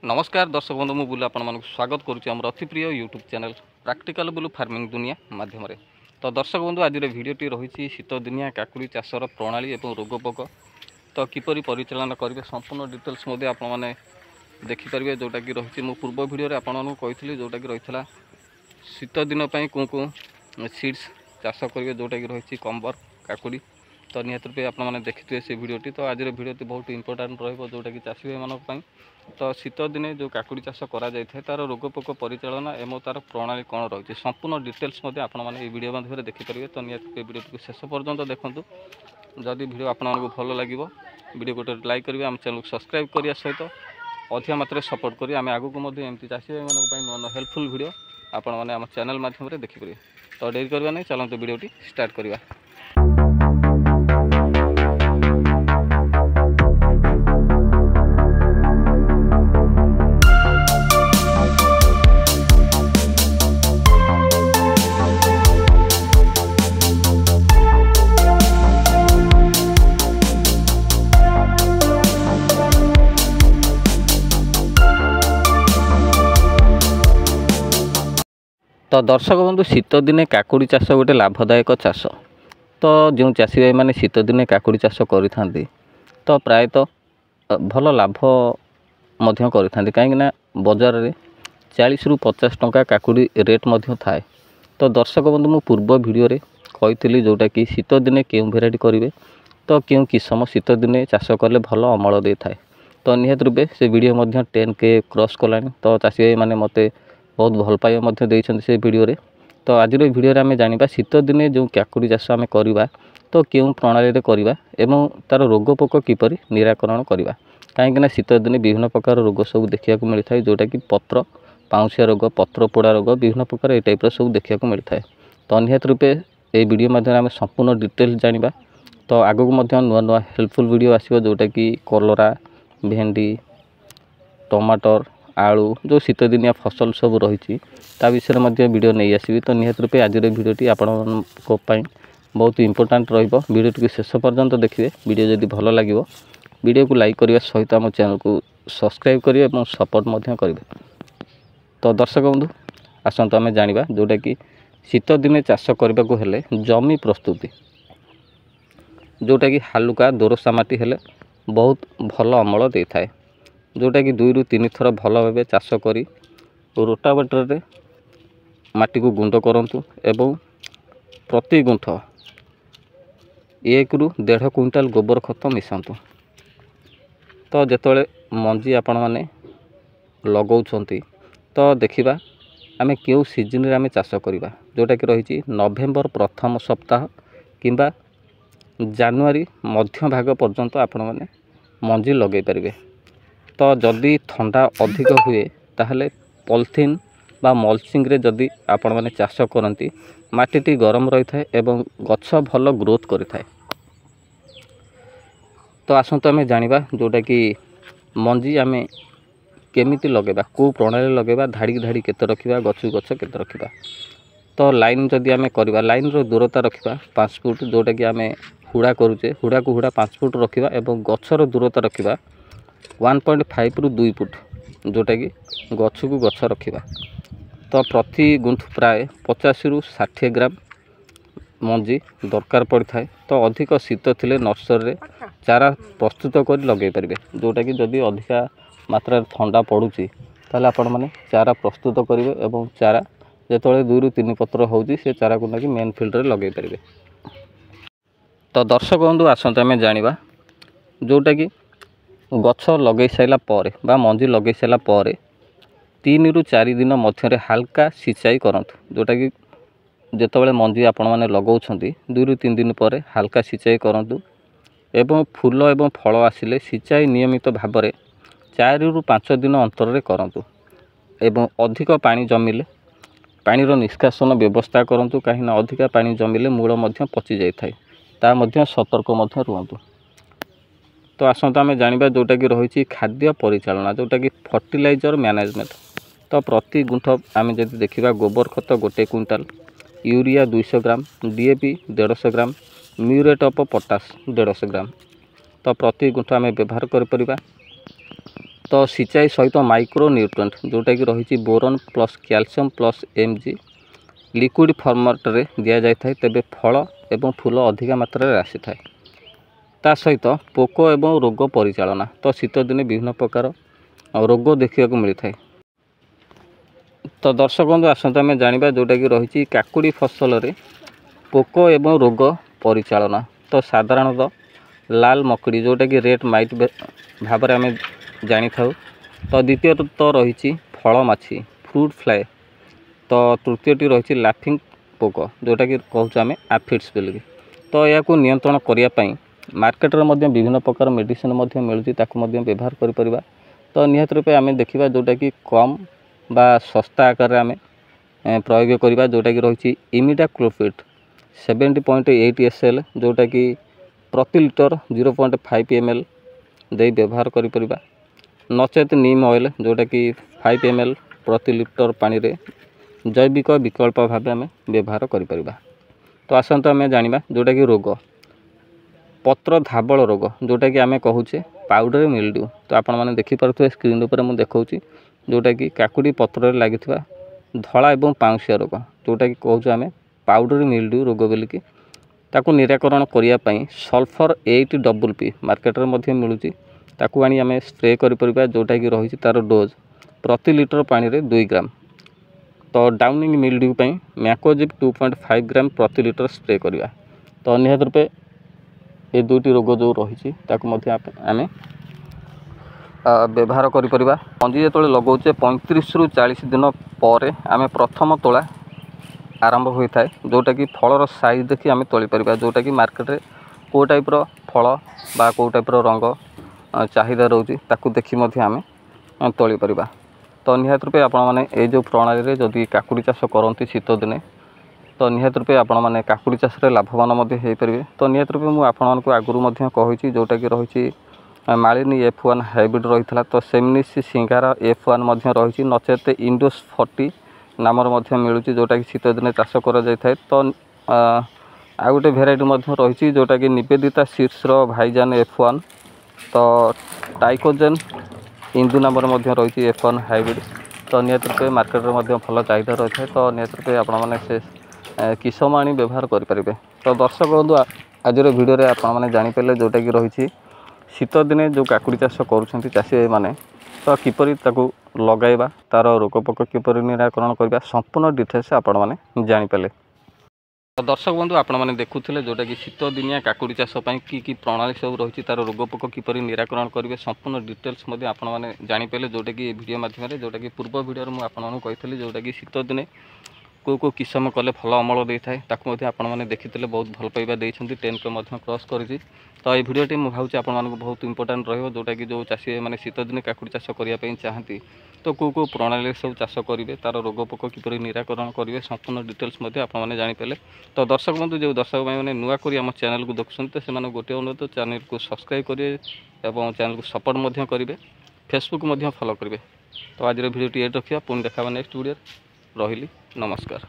नमस्कार दर्शक बंधु मु बुला आपण मानक स्वागत करुच्ची आम अति प्रिय YouTube channel practical blue farming दुनिया माध्यम तो दर्शक बंधु आज भिडटी रही शीत दिनिया काकुड़ी चाषर प्रणाली और रोगपोक तो किपरि परिचालन करेंगे संपूर्ण डिटेल्स आपने देखिपारे जोटा कि रही मो पूर्व भिडियो आपको कही जोटा कि रही शीत दिन कौन कौन सीड्स चाष करेंगे जोटा कि रही कंबर काकुड़ी तो निहत रूपे आपने देखिए से भिडियोटी तो आज भिडियोटी बहुत इंपोर्टाट रोटा कि चाषी भाई मानी तो शीत दिने जो काकुड़ी चाष कर तार रोगपोक परिचालना एवं तार प्रणाली कौन रही संपूर्ण डिटेल्स आपने वीडियो माध्यम देखिपारे तो निहत रूपे भिडियो शेष पर्यंत देखूँ जदि भिडियो आपको भल लगे वीडियो गोटे लाइक करेंगे आम चैनल को सब्सक्राइब करने सहित अधिक मात्रा सपोर्ट करेंगे आम आगू एमती चाषी भाई मानी नुआ हेल्पफुल वीडियो आपण मैंने आम चैनल माध्यम देखिपारे तो डेरी करवा नहीं चलते वीडियोटी स्टार्ट करवा। तो दर्शक बंधु शीत दिने काकुड़ी चाष गोटे लाभदायक चाष तो जो चाषी भाई मैंने शीत दिने काकुड़ी चाष करि तो प्रायतः भल लाभ करि कहीं बजार में 40 ରୁ 50 टंका काकुड़ी रेट थाए। तो दर्शक बंधु मु पूर्व वीडियो रे कही जोटा कि शीत दिने क्यों भेराइटी करेंगे तो क्यों किसम शीत दिने चाष कले भल अमल दे थाए। तो निहत रूपे से वीडियो 10K क्रॉस कलानी तो चाषी भाई मैंने मते बहुत भल पाइबा से वीडियो रे। तो आज वीडियो आम जाना शीत दिने जो काकुड़ी चाष आम करवा तो क्यों प्रणाली करवा एवं तार रोगपोक किपरि निराकरण करवा कहीं शीत दिने विभिन्न प्रकार रोग सब देखा मिलता है जोटा कि पत्र पाउंसिया रोग पत्र पोड़ा रोग विभिन्न प्रकार ये टाइप सब देखा मिलता है। तो निहत रूपे ये वीडियो माध्यम आम संपूर्ण डिटेल्स जाना तो आगू नुआ नुआ हेल्पफुल वीडियो आसो जोटा कि कलरा भेंडी टमाटर आलू जो शीत दिनिया फसल सब रही विषय में वीडियो नहीं आसवि। तो निहत रूपे आज वीडियोटी आपण बहुत इंपोर्टाट वीडियो शेष पर्यंत देखिए वीडियो जदि भल लगे वीडियो को लाइक करने सहित आम चैनल को सब्सक्राइब करेंगे और सपोर्ट करेंगे। तो दर्शक बंधु आसतु आम जाना जोटा कि शीत दिने चाष करने को हेले जमी प्रस्तुति जोटा कि हालुका दोरसा माटी हेले बहुत भल अमल दे थाए जोटा कि 2 ରୁ 3 थर भल भाव चाष करी रोटावेटर रे माटी को गुंड करंतु एवं प्रति गुंठ 1 ରୁ 1.5 क्विंटाल गोबर खत मिसांतु। तो जेतले मंजी आपण माने लगाउछंती तो देखिबा आमे केउ सीजन रे आमे चाष करिबा जोटा कि रही नवेम्बर प्रथम सप्ताह किंबा जानुआरी मध्य भाग पर्यंत आपण माने मंजी लगे पारिबे। तो जदि ठंडा अधिक हुए ताहले पॉलिथीन बा मल्चिंग रे जदि आपण माने चाष करंती माटीटी गरम रही थाए एवं गछ भल ग्रोथ करि थाए। तो आसंतु आमे जानिबा जोटा कि मंजी आमे केमिति लगेबा को प्रणाली लगेबा धाड़ी धाड़ी केते रखिबा गछ गछ केते रखिबा। तो लाइन जदि आमे करबा लाइन रो दूरता रखिबा 5 फुट जोटा कि आमे हुड़ा करूचे हुड़ा को हुड़ा 5 फुट रखिबा एवं गछर दूरता रखिबा 1.5 ରୁ 2 फुट जोटा कि गछ को गछ रखिबा। तो प्रति गुंठ प्राय 50 ରୁ 60 ग्राम मंजी दरकार पड़ी थाए। तो अधिक शीत थिले नर्सरी रे चारा प्रस्तुत कर लगे पारे जोटा कि जदि अधिका मात्रा ठंडा पड़ुची ताले आपण माने चारा प्रस्तुत करेंगे एवं चारा जेतले 2 ରୁ 3 पत्र होउची से चारा को ना मेन फील्ड रे लगे पारे। तो दर्शक बंधु आसंत आमे जानिबा जोटा कि गछ लगे साइला परे बा मंजी लगे साइला परे 3 ରୁ 4 दिन मध्य हाल्का सिंचाई करंतु जोटा कि जेतबेले मंजी आपण माने लगाउछंती 2 ରୁ 3 दिन पर हाल्का सिंचाई करंतु एवं फूल एवं फल आसिले सिंचाई नियमित भाव में 4 ରୁ 5 दिन अंतर करंतु एवं अधिक पानी जमिले पानी रो निष्कासन व्यवस्था करंतु कहीं अधिक पानी जमिले मूल मध्य पचि जाय थाए ता मध्य सतर्क मध्य रुहंतु। तो आसंत आमे जानिबा जोटा कि रही खाद्य परिचालना जोटा कि फर्टिलाइजर मैनेजमेंट। तो प्रति गुंठ आमे जदि देखिबा गोबर खत 1 quintal urea 200 gram DAP 150 gram muriate of potash 150 ग्राम तो प्रति गुंठ आम व्यवहार कर। तो सिंचाई सहित माइक्रो न्यूट्रिएंट जोटा कि रही boron plus calcium plus Mg liquid format रे दिया जाय थाए तेबे फल एवं फूल अधिक मात्रा रे आसी थाए। ता सहित पोक एवं रोग परिचालना तो शीत दिने विभिन्न प्रकार रोग देखा मिलता है। तो दर्शक बंधु आसत आम जाना जोटा कि रही काकुड़ी फसल रे पोक एवं रोग परिचालना। तो साधारणतः लाल मकड़ी जोटा कि रेड माइट भाव में आम जानी था। तो द्वितीय तो रही फल माछी फ्रूट फ्लाई। तो तृतीयटी रही लाफिंग पोक जोटा कि कहूँ आम एफिड्स बोलिकी। तो यह नियंत्रण करने मार्केट रे मध्य विभिन्न प्रकार मेडिसिन मिलूँ ताकू व्यवहार करिपरिबा। तो निहत रूपे आम देखा जोटा कि कम बा सस्ता आकार आम प्रयोग करवा जोटा कि रही इमिडाक्लोपिड 70.8 SL जोटा कि प्रति लिटर 0.5 ml दे व्यवहार करिपरिबा। नचेत नीम ऑयल जोटा कि 5 ml प्रति लिटर पानी रे जैविक विकल्प भाव आम व्यवहार करिपरिबा। तो आसंत आम जानिबा जोटा कि रोग पत्र धाबल रोग जोटा कि आम कहूचे पाउडर मिल्ड्यू। तो आपण मैंने देखिपे स्क्रीन पर मुझे देखा जोटा कि काकुड़ी पत्र लगी धला एवं पाउसिया रोग जोटा कि कहूँ आम पाउडर मिल्ड्यू रोग बोलिकी। ताकू निराकरण करने सल्फर 8PP मार्केट में मिलूँ ताकू आनी आम स्प्रे करिपरिबा जोटा कि रही तार डोज प्रति लिटर पानी रे 2 ग्राम। तो डाउनिंग मिल्ड्यू पई मैकोजिब 2.5 ग्राम प्रति लिटर स्प्रे करवा। तो निहत रूपे ये दुईटी रोग जो रही आम व्यवहार करिपरिबा। पंजी जो लगाऊे 35 रु 40 दिन पर आम प्रथम तोला आरंभ होता है जोटा कि फलर साइज देखी आम तोली परिबा। जोटा कि मार्केट रे को टाइप्र फल बा को टाइप्र रंग चाहिदा रोची ताकू देखी आम तोली परिबा। तो निहत रूपे आपण माने ए जो प्रणाली रे जदि काकुड़ी चाष करती शीत दिने तो निहत रूपे आपण माने काकुड़ी चाष रे लाभवान हो पारे। तो निहत रूपे मुझे आपण आगुरी कही जोटा कि रही मालिनी F1 हाइब्रिड रही था। तो सेमिनिस सिंगारा F1 रही नचेत इंडोस 40 नामर मिलूँ जोटा कि शीत दिने चाष कर। तो आ गोटे भेराइटी रही जोटा कि निवेदिता सीड्स भाईजान F1। तो टाइकोजेन इंदु नामर रही F1 हाइब्रिड। तो निहत रूपे मार्केट में भल चाहिदा रही है। तो निहत रूपे आपण से किसम आनी व्यवहार करेंगे। तो दर्शक बंधु आज भिडियो आपने जानीपारे जोटा कि रही शीत दिने जो काकुड़ी चाष करुँच चाषी मैंने तो किपरि ताकू लगाइबा तार रोग पोक किपरि निराकरण करवा संपूर्ण डिटेल्स आपण मैंने जानीपारे। तो दर्शक बंधु आपण मैंने देखुले जोटा कि शीत दिनिया काकुड़ी चाष की प्रणाली सब रही तार रोग पोक किपरि निराकरण करेंगे संपूर्ण डिटेल्स आपण मैंने जानीपारे। जोटा कि वीडियो माध्यम जोटा कि पूर्व वीडियो मुझे आपको जोटा कि शीत दिने को किसम कले भल अमल दे थाए ताकू आपने देखी बहुत भल पाइबा देइछंती 10 के क्रॉस करी। तो ये वीडियोटी मुझे भावुँ आपको बहुत इंपोर्टेंट रही जोटा कि जो चाषी मैंने शीत दिने काकुड़ी चाष करने चाहती तो को प्रणाली सब चाष करेंगे तार रोग पोक किपरि निराकरण करेंगे संपूर्ण डिटेल्स आपने जानीपारे। तो दर्शक बंधु जो दर्शक भाई मैंने नुआ कर चैनल को देखुं तो से गोटे अनुरोध चैनल को सब्सक्राइब करेंगे और चैनल को सपोर्ट करेंगे फेसबुक फॉलो करेंगे। तो आज वीडियो ये रखा पुणी देखा नेक्स्ट वीडियो रही नमस्कार।